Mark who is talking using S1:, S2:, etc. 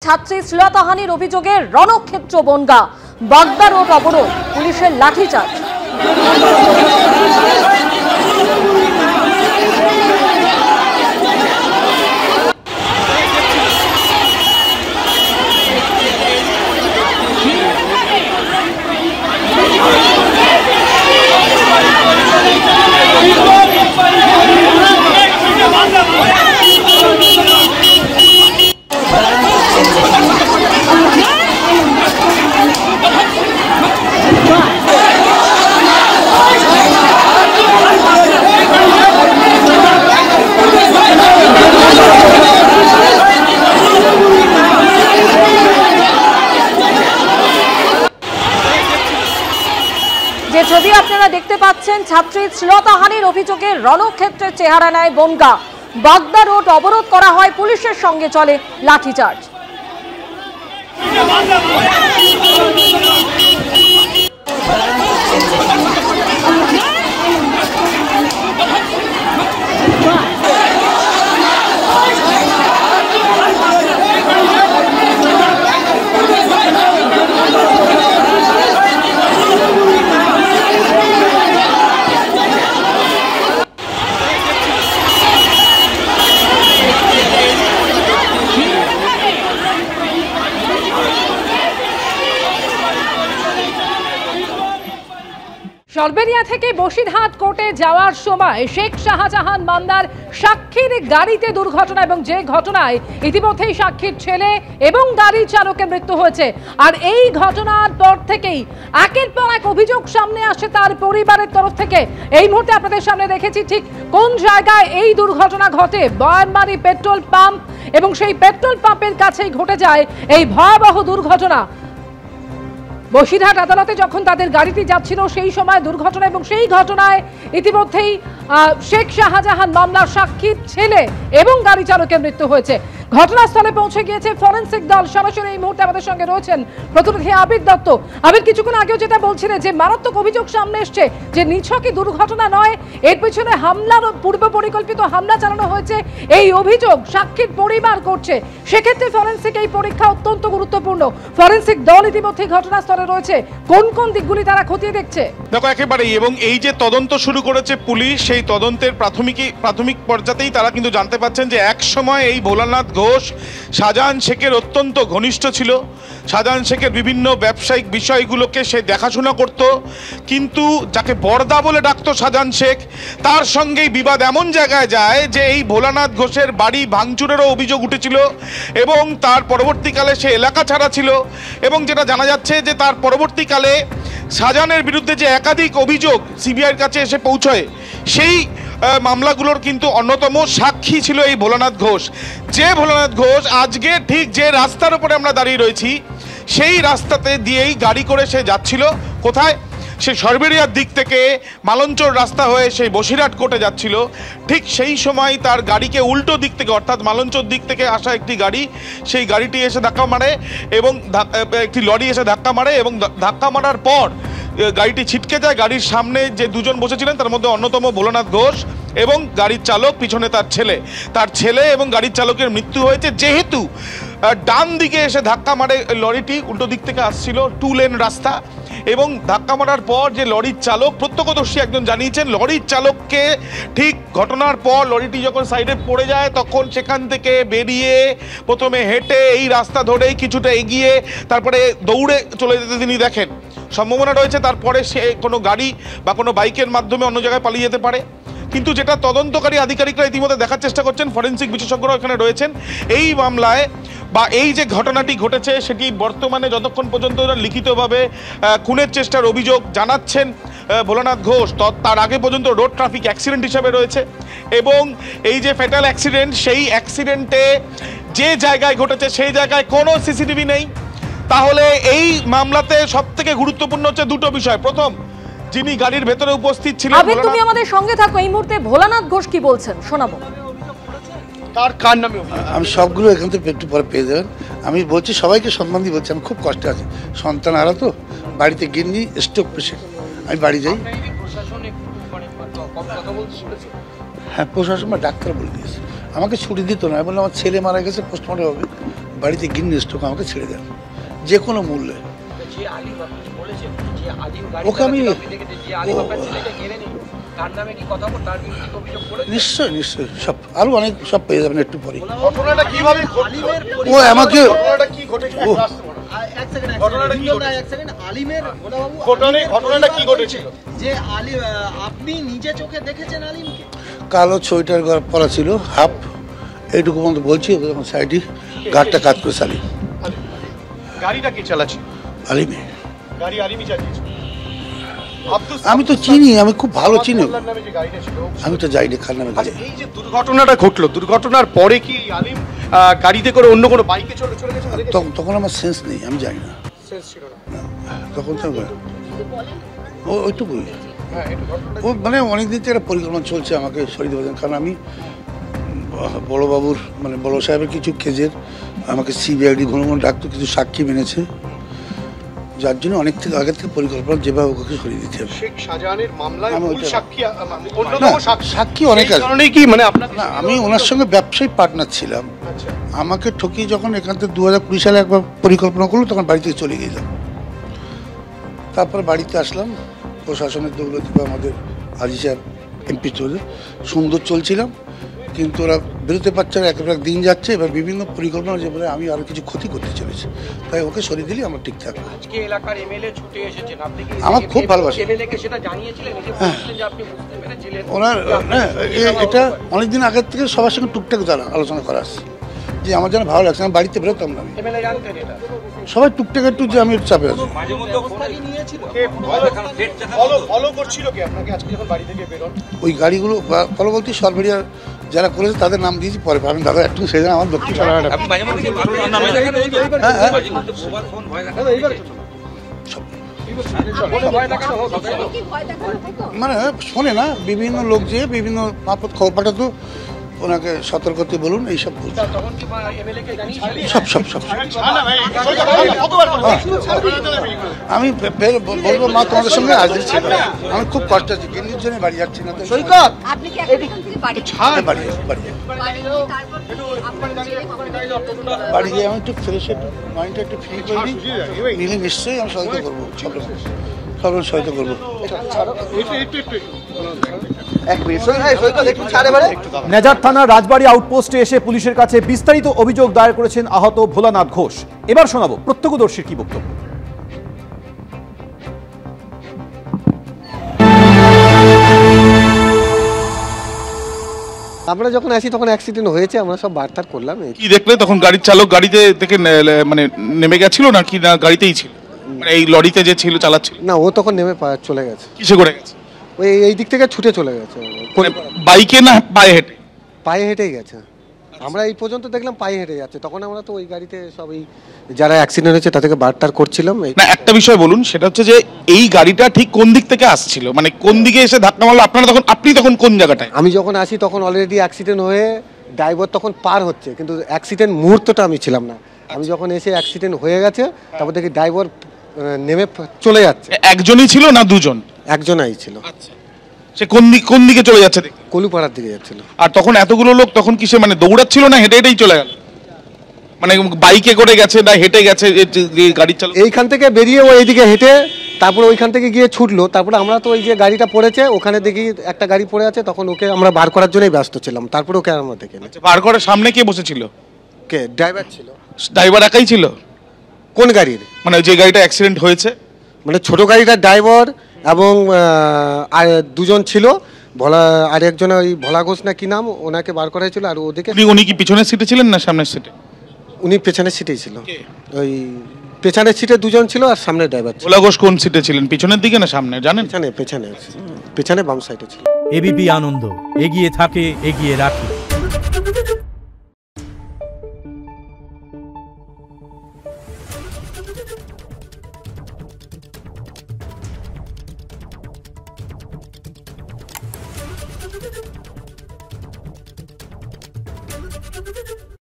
S1: ছাত্রী শ্লীলতাহানির অভিযোগে রণক্ষেত্র বনগাঁ, বাগদা রোড অবরোধ, পুলিশের লাঠিচার্জ। যে ছবি আপনারা দেখতে পাচ্ছেন, ছাত্রী শ্লীলতাহানির অভিযোগে রণক্ষেত্রের চেহারা নেয় বনগাঁ, বাগদা রোড অবরোধ করা হয়, পুলিশের সঙ্গে চলে লাঠিচার্জ। সালবেনিয়া থেকে বসিরহাট কোর্টে যাওয়ার সময় শেখ শাহজাহান মামলার সাক্ষীর গাড়িতে দুর্ঘটনা, এবং যে ঘটনায় ইতিমধ্যেই সাক্ষীর ছেলে এবং গাড়ি চালকের মৃত্যু হয়েছে। আর এই ঘটনার পর থেকেই একের পর এক অভিযোগ সামনে আসে তার পরিবারের তরফ থেকে। এই মুহূর্তে আপনাদের সামনে রেখেছি ঠিক কোন জায়গায় এই দুর্ঘটনা ঘটে। বয়ানমারী পেট্রোল পাম্প, এবং সেই পেট্রোল পাম্পের কাছেই ঘটে যায় এই ভয়াবহ দুর্ঘটনা। বসিরহাট আদালতে যখন তাদের গাড়িটি যাচ্ছিল সেই সময় দুর্ঘটনা, এবং সেই ঘটনায় ইতিমধ্যেই শেখ শাহজাহান মামলার সাক্ষীর ছেলে এবং গাড়ি চালকের মৃত্যু হয়েছে। ঘটনাস্থলে পৌঁছে গিয়েছে ফরেন্সিক দল। সরাসরি এই মুহূর্তে আমাদের সঙ্গে রয়েছেন প্রতিনিধি আবির দত্ত। আবির, কিছুক্ষণ আগেও যেটা বলছিলেন যে মারাত্মক অভিযোগ সামনে এসছে যে নিছকই দুর্ঘটনা নয়, এর পিছনে হামলার পূর্ব পরিকল্পিত হামলা চালানো হয়েছে, এই অভিযোগ সাক্ষীর পরিবার করছে। সেক্ষেত্রে ফরেন্সিক এই পরীক্ষা অত্যন্ত গুরুত্বপূর্ণ। ফরেন্সিক দল ইতিমধ্যেই ঘটনাস্থলে রয়েছে, কোন কোন দিকগুলি তারা খতিয়ে দেখছে?
S2: দেখো, একেবারেই, এবং এই যে তদন্ত শুরু করেছে পুলিশ, সেই তদন্তের প্রাথমিক পর্যায়েই তারা কিন্তু জানতে পারছেন যে এক সময় এই ভোলানাথ ঘোষ শাহজাহান শেখের অত্যন্ত ঘনিষ্ঠ ছিল। শাহজাহান শেখের বিভিন্ন ব্যবসায়িক বিষয়গুলোকে সে দেখাশোনা করত, কিন্তু যাকে বরদা বলে ডাকতো শাহজাহান শেখ, তার সঙ্গেই বিবাদ এমন জায়গায় যায় যে এই ভোলানাথ ঘোষের বাড়ি ভাঙচুরেরও অভিযোগ উঠেছিল, এবং তার পরবর্তীকালে সে এলাকা ছাড়া ছিল। এবং যেটা জানা যাচ্ছে যে তার পরবর্তীকালে শাহজাহানের বিরুদ্ধে যে একাধিক অভিযোগ সিবিআইয়ের কাছে এসে পৌঁছয়, সেই মামলাগুলোর কিন্তু অন্যতম সাক্ষী ছিল এই ভোলানাথ ঘোষ। যে ভোলানাথ ঘোষ আজকে ঠিক যে রাস্তার উপরে আমরা দাঁড়িয়ে রয়েছি, সেই রাস্তাতে দিয়েই গাড়ি করে সে যাচ্ছিল। কোথায়? সে সরবেরিয়ার দিক থেকে মালঞ্চর রাস্তা হয়ে সেই বসিরহাট কোর্টে যাচ্ছিল। ঠিক সেই সময় তার গাড়িকে উল্টো দিক থেকে, অর্থাৎ মালঞ্চর দিক থেকে আসা একটি গাড়ি, সেই গাড়িটি এসে ধাক্কা মারে, এবং একটি লরি এসে ধাক্কা মারে, এবং ধাক্কা মারার পর গাড়িটি ছিটকে যায়। গাড়ির সামনে যে দুজন বসেছিলেন তার মধ্যে অন্যতম ভোলানাথ ঘোষ এবং গাড়ির চালক, পিছনে তার ছেলে এবং গাড়ির চালকের মৃত্যু হয়েছে। যেহেতু ডান দিকে এসে ধাক্কা মারে লরিটি, উল্টো দিক থেকে আসছিল, 2 লেন রাস্তা, এবং ধাক্কা মারার পর যে লরির চালক, প্রত্যক্ষদর্শী একজন জানিয়েছেন, লরির চালককে ঠিক ঘটনার পর লরিটি যখন সাইডে পড়ে যায় তখন সেখান থেকে বেরিয়ে প্রথমে হেঁটে এই রাস্তা ধরেই কিছুটা এগিয়ে তারপরে দৌড়ে চলে যেতে তিনি দেখেন। সম্ভাবনা রয়েছে তারপরে সে কোনো গাড়ি বা কোনো বাইকের মাধ্যমে অন্য জায়গায় পালিয়ে যেতে পারে। কিন্তু যেটা তদন্তকারী আধিকারিকরা ইতিমধ্যে দেখার চেষ্টা করছেন, ফরেন্সিক বিশেষজ্ঞরা এখানে রয়েছেন, এই মামলায় বা এই যে ঘটনাটি ঘটেছে সেটি বর্তমানে যতক্ষণ পর্যন্ত লিখিতভাবে খুনের চেষ্টার অভিযোগ জানাচ্ছেন ভোলানাথ ঘোষ, তার আগে পর্যন্ত রোড ট্রাফিক অ্যাক্সিডেন্ট হিসেবে রয়েছে। এবং এই যে ফ্যাটাল অ্যাক্সিডেন্ট, সেই অ্যাক্সিডেন্টে যে জায়গায় ঘটেছে সেই জায়গায় কোনো সিসিটিভি নেই। তাহলে এই মামলাতে সবথেকে গুরুত্বপূর্ণ হচ্ছে দুটো বিষয়। প্রথম, যিনি গাড়ির ভেতরে উপস্থিত ছিলেন।
S1: আবির, তুমি আমাদের সঙ্গে থাকো, এই মুহূর্তে ভোলানাথ ঘোষ কি বলছেন শোনাবো।
S2: কার নামে?
S3: আমি সবগুলো এখান থেকে একটু পরে পেয়ে যাবেন। আমি বলছি, সবাইকে সম্মান দিয়ে বলছি, আমি খুব কষ্টে আছি। সন্তান হারা তো, বাড়িতে গিন্নি স্ট্রোক পেশেন্ট, আমি বাড়ি যাই। হ্যাঁ, প্রশাসন বা ডাক্তার বলে দিয়েছে, আমাকে ছুটি দিত না। আমি বললাম আমার ছেলে মারা গেছে, পোস্টমর্টম হবে, বাড়িতে গিন্নি স্ট্রোক আমাকে ছেড়ে দেন যে কোনো মূল্যে। ওকে আমি নিশ্চয়ই নিশ্চয়ই সব আরো অনেক সব পেয়ে যাবেন একটু পরে। ও আমাকে কালো সোয়েটার পরা ছিল হাফ, এইটুকু পর্যন্ত বলছি, সাইডে গাড়িটা কাজ করে সালিম।
S4: গাড়িটা কি চালাচ্ছে?
S3: আলিমে।
S4: গাড়ি আলিমই চালিয়েছে।
S3: আমি তো চিনি, আমি খুব ভালো চিনি। আমি তো যাইনি খান নামে গাড়ি।
S4: এই যে দুর্ঘটনাটা ঘটলো, দুর্ঘটনার পরে কি আলিম গাড়িতে করে অন্য কোনো বাইকে চলে গেছে?
S3: তখন আমার সেন্স নেই, আমি জানি না।
S4: সেন্স ছিল না
S3: তখন তো ও ওইটুকুই। ও মানে অনেকদিন থেকে একটা পরিকল্পনা চলছে আমাকে সরিয়ে দেবেন, কারণ আমি বড়োবাবুর মানে বড় সাহেবের কিছু কেজের আমাকে সিবিআইডি ঘন ঘন ডাকতো, কিছু সাক্ষী মেনেছে, যার জন্য অনেক থেকে আগের থেকে পরিকল্পনা যেভাবে ওকে সরিয়ে দিতে হবে।
S4: শেখ শাহজাহানের মামলায়
S3: সাক্ষী অনেক আছে
S4: কি মানে আপনার
S3: না, আমি ওনার সঙ্গে ব্যবসায়ী পার্টনার ছিলাম। আমাকে ঠকিয়ে যখন এখান থেকে 2020 সালে একবার পরিকল্পনা করলো, তখন বাড়ি থেকে চলে গেলাম। তারপর বাড়িতে আসলাম, প্রশাসনের দৌলতে আমাদের হাজি সাহেব এমপি চলে সুন্দর চলছিলাম, কিন্তু ওরা বেরোতে পারছে না, একেবারে দিন যাচ্ছে। এবার বিভিন্ন পরিকল্পনা যে বলে আমি আরো কিছু ক্ষতি করতে চলেছি, তাই ওকে সরিয়ে দিলে আমার ঠিক থাকবে।
S4: আজকে এলাকার এমএলএ ছুটে এসেছেন, আপনি কি
S3: আমার খুব ভালোবাসে
S4: এমএলএ কে সেটা জানিয়েছিলেন যে আপনি বুঝতে পেরেছিলেন?
S3: ওনার এটা অনেকদিন আগের থেকে সবার সঙ্গে টুকটাক আলোচনা করা আসছে যে আমার যেন ভালো লাগছে, আমি বাড়িতে বেরোতাম না।
S4: এমএলএ জানতেন এটা?
S3: সবাই টুকটাক একটু যে আমি চাপে আছি।
S4: ফলো করছিল কি আপনাকে আজকে যখন বাড়ি থেকে বেরোন?
S3: ওই গাড়িগুলো ফলো বলতে সরবেরিয়া যারা করেছে তাদের নাম দিয়েছি, পরে আমি দাদা একটু সেজন্য আমার দক্ষিণ মানে শোনে না, বিভিন্ন লোক যে বিভিন্ন মারফত খবর পাঠাতো, ওনাকে সতর্কতে বলুন এইসব সব সব সব। আমি বলবো মা তোমাদের সঙ্গে হাজির ছিল, আমি খুব কষ্ট আছি, গিন্নির জন্য বাড়ি যাচ্ছি না। বাড়ি গিয়ে আমি একটু ফ্রেশ, একটু মাইন্ডটা একটু ফ্রি করে নিলে নিশ্চয়ই আমি সহায়তা করবো, সব সহায়তা করবো।
S5: নেজার থানার রাজবাড়ী আউটপোস্টে এসে পুলিশের কাছে বিস্তারিত অভিযোগ দায়ের করেছেন আহত ভোলানাথ ঘোষ। এবার শোনাবো প্রত্যক্ষদর্শীর কি বক্তব্য।
S6: আমরা যখন আসি তখন অ্যাক্সিডেন্ট হয়েছে, আমরা সব বার্তা করলাম।
S2: কি দেখলে তখন? গাড়ির চালক গাড়িতে থেকে মানে নেমে গেছিল না কি না গাড়িতেই ছিল? মানে এই লরিতে যে ছিল চালাচ্ছিল
S6: না, ও তখন নেমে চলে গেছে।
S2: কিসে করে গেছে?
S6: ওই এই দিক থেকে ছুটে চলে গেছে।
S2: বাইকে না পায়ে হেঁটে?
S6: পায়ে হেঁটেই গেছে। আমরা এই পর্যন্ত দেখলাম পায়ে হেঁটে যাচ্ছে, তখন আমরা তো ওই গাড়িতে সব এই যারা অ্যাক্সিডেন্ট হয়েছে তাদেরকে বার্তার করছিলাম।
S2: না, একটা বিষয় বলুন, সেটা হচ্ছে যে এই গাড়িটা ঠিক কোন দিক থেকে আসছিল, মানে কোন দিকে এসে ধাক্কা মারলো? আপনি তখন কোন জায়গাটায়?
S6: আমি যখন আসি তখন অলরেডি অ্যাক্সিডেন্ট হয়ে ড্রাইভার তখন পার হচ্ছে, কিন্তু অ্যাক্সিডেন্ট মুহূর্তটা আমি ছিলাম না। আমি যখন এসে অ্যাক্সিডেন্ট হয়ে গেছে, তারপর দেখি ড্রাইভার নেমে চলে যাচ্ছে।
S2: একজনই ছিল না দুজন?
S6: একজনই ছিল।
S2: সে কোন দিকে চলে যাচ্ছে?
S6: কলুপাড়ার দিকে যাচ্ছিল।
S2: আর তখন এতগুলো লোক তখন কিসে মানে দৌড়াচ্ছিল না হেঁটে হেঁটেই চলে গেল? মানে বাইকে করে গেছে না হেঁটে গেছে গাড়ির চালক?
S6: এইখান থেকে বেরিয়ে ও এইদিকে হেঁটে, তারপরে ওইখান থেকে গিয়ে ছুটলো। তারপরে আমরা তো ওই যে গাড়িটা পড়েছে ওখানে দেখি একটা গাড়ি পড়ে আছে, তখন ওকে আমরা বার করার জন্যই ব্যস্ত ছিলাম। তারপরে ওকে আমরা দেখি
S2: বার করার সামনে কে বসেছিল?
S6: কে? ড্রাইভার ছিল।
S2: ড্রাইভার একাই ছিল?
S6: কোন গাড়ির?
S2: মানে যে গাড়িটা অ্যাক্সিডেন্ট হয়েছে,
S6: মানে ছোট গাড়িটার ড্রাইভার এবং আর দুজন ছিল। ভোলা আর একজন ওই ভোলা ঘোষ না কি নাম, ওনাকে বার করা হয়েছিল। আর ওদিকে
S2: উনি কি পিছনের সিটে ছিলেন না সামনের সিটে?
S6: উনি পেছনের সিটেই ছিল। ওই পেছনের সিটে দুজন ছিল আর সামনে ড্রাইভার ছিল।
S2: ভোলা ঘোষ কোন সিটে ছিলেন, পিছনের দিকে না সামনে জানেন?
S6: পেছনে বাম সাইডে ছিল।
S7: এবিপি আনন্দ, এগিয়ে থাকে, এগিয়ে রাখে।
S8: Thank you.